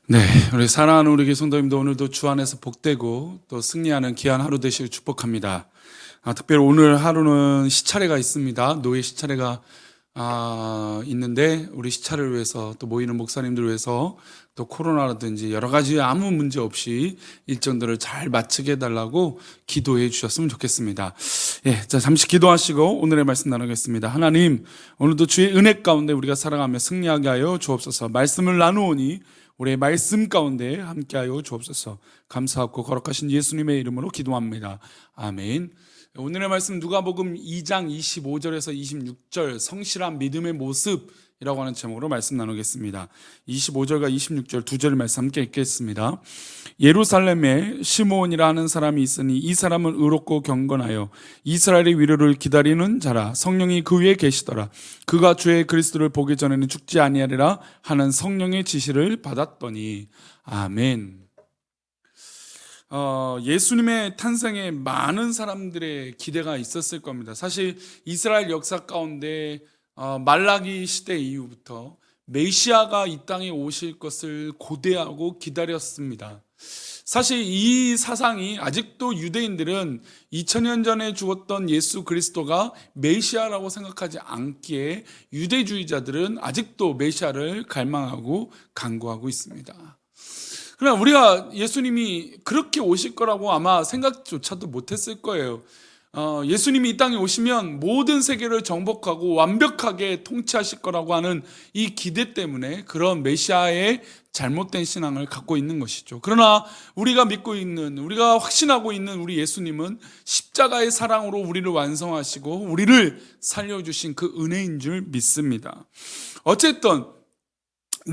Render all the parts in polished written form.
네, 우리 사랑하는 우리 교회 성도님도 오늘도 주 안에서 복되고 또 승리하는 귀한 하루 되시길 축복합니다. 특별히 오늘 하루는 시차례가 있습니다. 노예 시차례가 있는데 우리 시차를 위해서 또 모이는 목사님들을 위해서 또 코로나라든지 여러 가지 아무 문제 없이 일정들을 잘 마치게 해달라고 기도해 주셨으면 좋겠습니다. 예, 자 잠시 기도하시고 오늘의 말씀 나누겠습니다. 하나님, 오늘도 주의 은혜 가운데 우리가 살아가며 승리하게 하여 주옵소서. 말씀을 나누오니 우리의 말씀 가운데 함께하여 주옵소서. 감사하고 거룩하신 예수님의 이름으로 기도합니다. 아멘. 오늘의 말씀 누가복음 2장 25절에서 26절 성실한 믿음의 모습이라고 하는 제목으로 말씀 나누겠습니다. 25절과 26절 두 절의 말씀 함께 읽겠습니다. 예루살렘에 시므온이라 하는 사람이 있으니 이 사람은 의롭고 경건하여 이스라엘의 위로를 기다리는 자라. 성령이 그 위에 계시더라. 그가 주의 그리스도를 보기 전에는 죽지 아니하리라 하는 성령의 지시를 받았더니. 아멘. 예수님의 탄생에 많은 사람들의 기대가 있었을 겁니다. 사실 이스라엘 역사 가운데 말라기 시대 이후부터 메시아가 이 땅에 오실 것을 고대하고 기다렸습니다. 사실 이 사상이 아직도 유대인들은 2000년 전에 죽었던 예수 그리스도가 메시아라고 생각하지 않기에 유대주의자들은 아직도 메시아를 갈망하고 간구하고 있습니다. 그러나 우리가 예수님이 그렇게 오실 거라고 아마 생각조차도 못했을 거예요. 예수님이 이 땅에 오시면 모든 세계를 정복하고 완벽하게 통치하실 거라고 하는 이 기대 때문에 그런 메시아의 잘못된 신앙을 갖고 있는 것이죠. 그러나 우리가 믿고 있는, 우리가 확신하고 있는 우리 예수님은 십자가의 사랑으로 우리를 완성하시고 우리를 살려주신 그 은혜인 줄 믿습니다. 어쨌든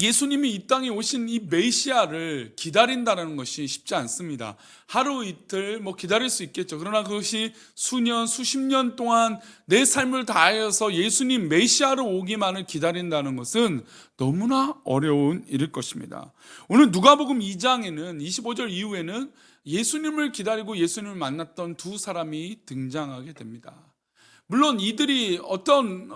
예수님이 이 땅에 오신 이 메시아를 기다린다는 것이 쉽지 않습니다. 하루 이틀 기다릴 수 있겠죠. 그러나 그것이 수년, 수십 년 동안 내 삶을 다하여서 예수님 메시아를 오기만을 기다린다는 것은 너무나 어려운 일일 것입니다. 오늘 누가복음 2장에는 25절 이후에는 예수님을 기다리고 예수님을 만났던 두 사람이 등장하게 됩니다. 물론 이들이 어떤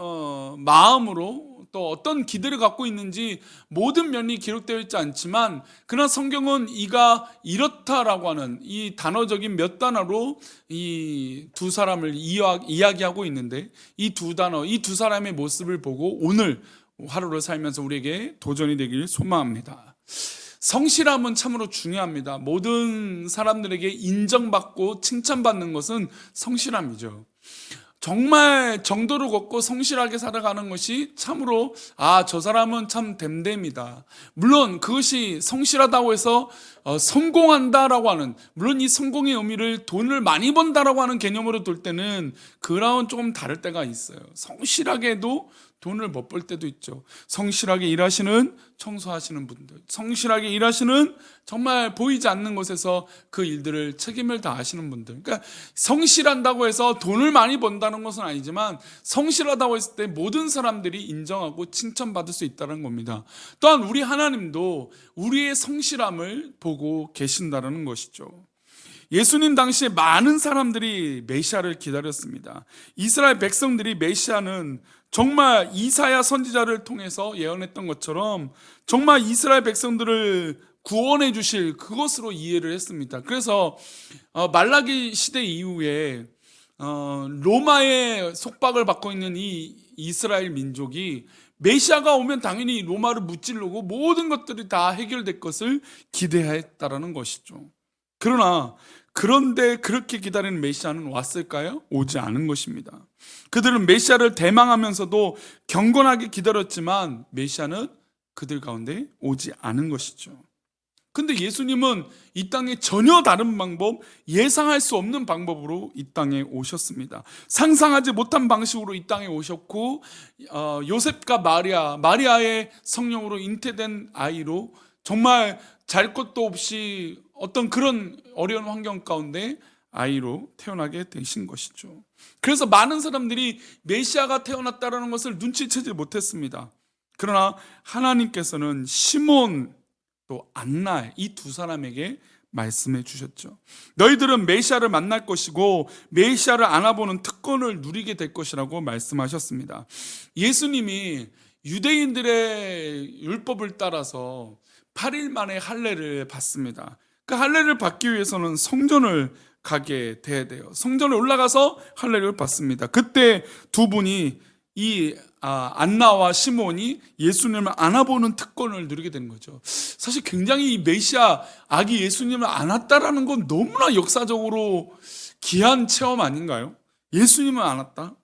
마음으로 또 어떤 기대를 갖고 있는지 모든 면이 기록되어 있지 않지만, 그러나 성경은 이가 이렇다라고 하는 이 단어적인 몇 단어로 이 두 사람을 이야기하고 있는데, 이 두 단어, 이 두 사람의 모습을 보고 오늘 하루를 살면서 우리에게 도전이 되길 소망합니다. 성실함은 참으로 중요합니다. 모든 사람들에게 인정받고 칭찬받는 것은 성실함이죠. 정말 정도를 걷고 성실하게 살아가는 것이 참으로 저 사람은 참 됨됨이다. 물론 그것이 성실하다고 해서 성공한다라고 하는, 물론 이 성공의 의미를 돈을 많이 번다라고 하는 개념으로 둘 때는 그랑은 조금 다를 때가 있어요. 성실하게 해도 돈을 못 벌 때도 있죠. 성실하게 일하시는 청소하시는 분들, 성실하게 일하시는 정말 보이지 않는 곳에서 그 일들을 책임을 다하시는 분들, 그러니까 성실한다고 해서 돈을 많이 번다는 것은 아니지만 성실하다고 했을 때 모든 사람들이 인정하고 칭찬받을 수 있다는 겁니다. 또한 우리 하나님도 우리의 성실함을 보고 계신다는 것이죠. 예수님 당시에 많은 사람들이 메시아를 기다렸습니다. 이스라엘 백성들이 메시아는 정말 이사야 선지자를 통해서 예언했던 것처럼 정말 이스라엘 백성들을 구원해 주실 그것으로 이해를 했습니다. 그래서 말라기 시대 이후에 로마의 속박을 받고 있는 이 이스라엘 민족이 메시아가 오면 당연히 로마를 무찌르고 모든 것들이 다 해결될 것을 기대했다라는 것이죠. 그런데 그렇게 기다리는 메시아는 왔을까요? 오지 않은 것입니다. 그들은 메시아를 대망하면서도 경건하게 기다렸지만 메시아는 그들 가운데 오지 않은 것이죠. 근데 예수님은 이 땅에 전혀 다른 방법, 예상할 수 없는 방법으로 이 땅에 오셨습니다. 상상하지 못한 방식으로 이 땅에 오셨고, 요셉과 마리아의 성령으로 잉태된 아이로 정말 잘 것도 없이 어떤 그런 어려운 환경 가운데 아이로 태어나게 되신 것이죠. 그래서 많은 사람들이 메시아가 태어났다는 것을 눈치채지 못했습니다. 그러나 하나님께서는 시몬 또 안나 이 두 사람에게 말씀해 주셨죠. 너희들은 메시아를 만날 것이고 메시아를 안아보는 특권을 누리게 될 것이라고 말씀하셨습니다. 예수님이 유대인들의 율법을 따라서 8일 만에 할례를 받습니다. 그 할례를 받기 위해서는 성전을 가게 돼야 돼요. 성전에 올라가서 할례를 받습니다. 그때 두 분이 안나와 시몬이 예수님을 안아보는 특권을 누리게 되는 거죠. 사실 굉장히 이 메시아 아기 예수님을 안았다라는 건 너무나 역사적으로 귀한 체험 아닌가요? 예수님을 안았다.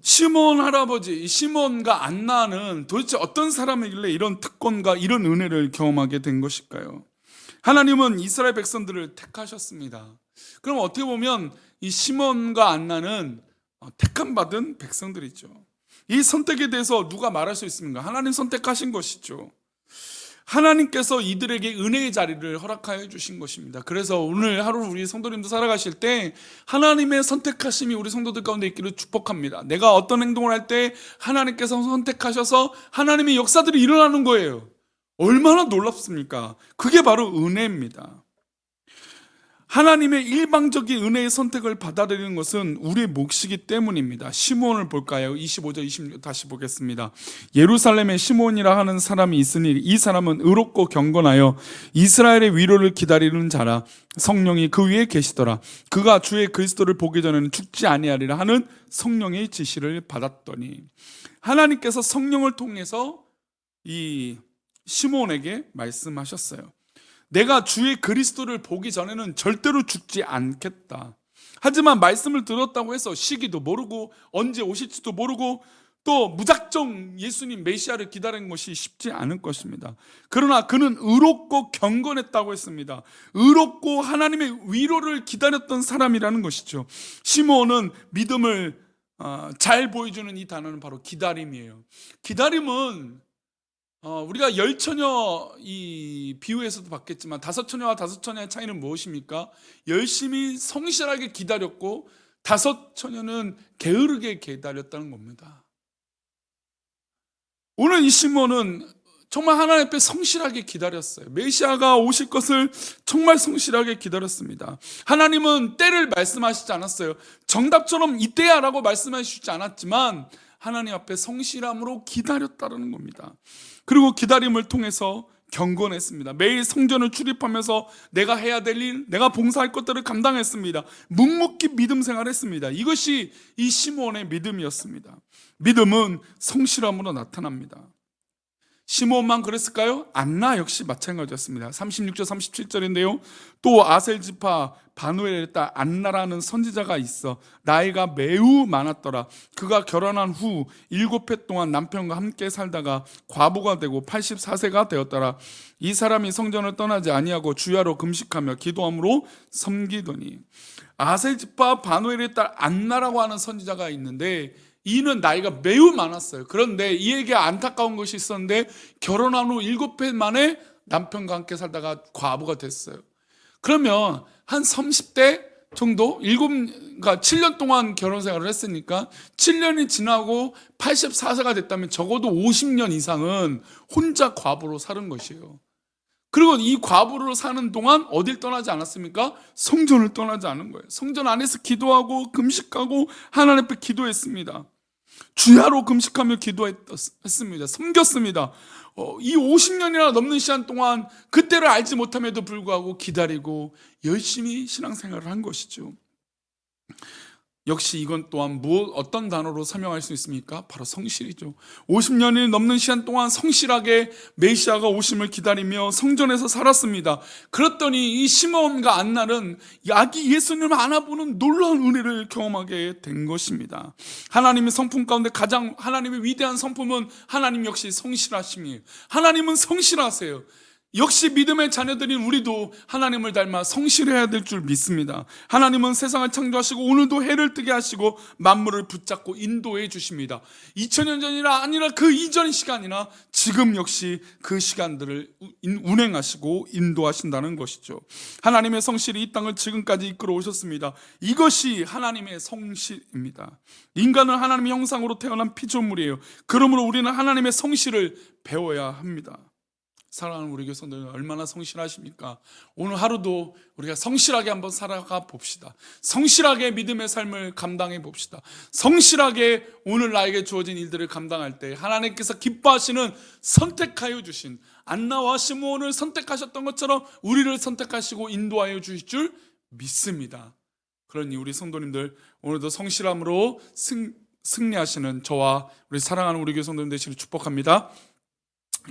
시몬 할아버지, 시몬과 안나는 도대체 어떤 사람이길래 이런 특권과 이런 은혜를 경험하게 된 것일까요? 하나님은 이스라엘 백성들을 택하셨습니다. 그럼 어떻게 보면 이 시몬과 안나는 택함 받은 백성들이죠. 이 선택에 대해서 누가 말할 수 있습니까? 하나님 선택하신 것이죠. 하나님께서 이들에게 은혜의 자리를 허락하여 주신 것입니다. 그래서 오늘 하루 우리 성도님도 살아가실 때 하나님의 선택하심이 우리 성도들 가운데 있기를 축복합니다. 내가 어떤 행동을 할 때 하나님께서 선택하셔서 하나님의 역사들이 일어나는 거예요. 얼마나 놀랍습니까? 그게 바로 은혜입니다. 하나님의 일방적인 은혜의 선택을 받아들이는 것은 우리의 몫이기 때문입니다. 시몬을 볼까요? 25절 26 다시 보겠습니다. 예루살렘에 시몬이라 하는 사람이 있으니 이 사람은 의롭고 경건하여 이스라엘의 위로를 기다리는 자라. 성령이 그 위에 계시더라. 그가 주의 그리스도를 보기 전에는 죽지 아니하리라 하는 성령의 지시를 받았더니, 하나님께서 성령을 통해서 이 시몬에게 말씀하셨어요. 내가 주의 그리스도를 보기 전에는 절대로 죽지 않겠다. 하지만 말씀을 들었다고 해서 시기도 모르고 언제 오실지도 모르고 또 무작정 예수님 메시아를 기다리는 것이 쉽지 않을 것입니다. 그러나 그는 의롭고 경건했다고 했습니다. 의롭고 하나님의 위로를 기다렸던 사람이라는 것이죠. 시몬은 믿음을 잘 보여주는 이 단어는 바로 기다림이에요. 기다림은 우리가 열처녀 이 비유에서도 봤겠지만 다섯 처녀와 다섯 처녀의 차이는 무엇입니까? 열심히 성실하게 기다렸고 다섯 처녀는 게으르게 기다렸다는 겁니다. 오늘 이 시몬은 정말 하나님 앞에 성실하게 기다렸어요. 메시아가 오실 것을 정말 성실하게 기다렸습니다. 하나님은 때를 말씀하시지 않았어요. 정답처럼 이때야 라고 말씀하시지 않았지만 하나님 앞에 성실함으로 기다렸다는 겁니다. 그리고 기다림을 통해서 경건했습니다. 매일 성전을 출입하면서 내가 해야 될 일, 내가 봉사할 것들을 감당했습니다. 묵묵히 믿음 생활했습니다. 이것이 이 시몬의 믿음이었습니다. 믿음은 성실함으로 나타납니다. 시몬만 그랬을까요? 안나 역시 마찬가지였습니다. 36절 37절인데요 또 아셀 지파 바누엘의 딸 안나라는 선지자가 있어 나이가 매우 많았더라. 그가 결혼한 후 7해 동안 남편과 함께 살다가 과부가 되고 84세가 되었더라. 이 사람이 성전을 떠나지 아니하고 주야로 금식하며 기도함으로 섬기더니, 아셀 지파 바누엘의 딸 안나라고 하는 선지자가 있는데 이는 나이가 매우 많았어요. 그런데 이에게 안타까운 것이 있었는데 결혼한 후 7해 만에 남편과 함께 살다가 과부가 됐어요. 그러면 한 30대 정도? 7년 동안 결혼 생활을 했으니까 7년이 지나고 84세가 됐다면 적어도 50년 이상은 혼자 과부로 사는 것이에요. 그리고 이 과부로 사는 동안 어딜 떠나지 않았습니까? 성전을 떠나지 않은 거예요. 성전 안에서 기도하고 금식하고 하나님 앞에 기도했습니다. 주야로 금식하며 기도했습니다. 섬겼습니다. 이 50년이나 넘는 시간 동안 그때를 알지 못함에도 불구하고 기다리고 열심히 신앙생활을 한 것이죠. 역시 이건 또한 어떤 단어로 설명할 수 있습니까? 바로 성실이죠. 50년이 넘는 시간 동안 성실하게 메시아가 오심을 기다리며 성전에서 살았습니다. 그랬더니 이 시몬과 안나는 아기 예수님을 안아보는 놀라운 은혜를 경험하게 된 것입니다. 하나님의 성품 가운데 가장 하나님의 위대한 성품은 하나님 역시 성실하심이에요. 하나님은 성실하세요. 역시 믿음의 자녀들인 우리도 하나님을 닮아 성실해야 될 줄 믿습니다. 하나님은 세상을 창조하시고 오늘도 해를 뜨게 하시고 만물을 붙잡고 인도해 주십니다. 2000년 전이나 아니라 그 이전 시간이나 지금 역시 그 시간들을 운행하시고 인도하신다는 것이죠. 하나님의 성실이 이 땅을 지금까지 이끌어 오셨습니다. 이것이 하나님의 성실입니다. 인간은 하나님의 형상으로 태어난 피조물이에요. 그러므로 우리는 하나님의 성실을 배워야 합니다. 사랑하는 우리 교회 성도들 얼마나 성실하십니까? 오늘 하루도 우리가 성실하게 한번 살아가 봅시다. 성실하게 믿음의 삶을 감당해 봅시다. 성실하게 오늘 나에게 주어진 일들을 감당할 때 하나님께서 기뻐하시는 선택하여 주신 안나와 시므온을 선택하셨던 것처럼 우리를 선택하시고 인도하여 주실 줄 믿습니다. 그러니 우리 성도님들 오늘도 성실함으로 승리하시는 저와 우리 사랑하는 우리 교회 성도님 되시기를 축복합니다.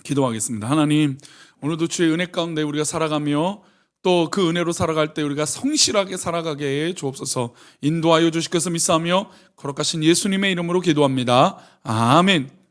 기도하겠습니다. 하나님, 오늘도 주의 은혜 가운데 우리가 살아가며 또 그 은혜로 살아갈 때 우리가 성실하게 살아가게 해 주옵소서. 인도하여 주실 것을 믿사오며 거룩하신 예수님의 이름으로 기도합니다. 아멘.